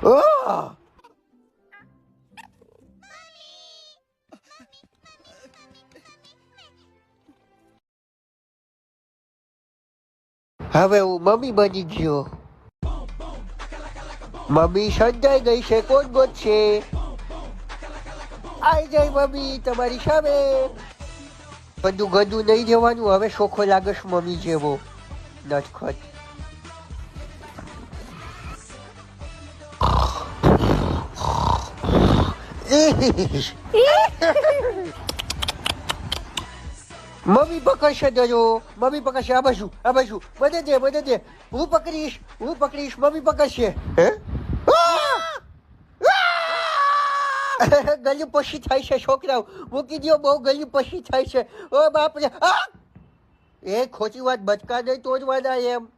આહ! હવે હું મમ્મી બની ગયો. મમ્મી સંતાઈ ગઈ છે, કોણ ગોતશે? આઈ જાય મમ્મી તમારી સામે. બધું ગંદુ નહીં જવાનું, હવે શોખો લાગશ મમ્મી જેવો નટખટ. મમ્મી પકડશે દરો, મમ્મી પકડશે. આ બાજુ મને દે, હું પકડીશ, મમ્મી પકડશે. હે ગલી પછી થાય છે છોકરાઓ, મૂકી દો, બહુ ગલી પછી થાય છે. ઓ બાપ રે, એ ખોટી વાત બચકા નહીં તોડવાના એમ.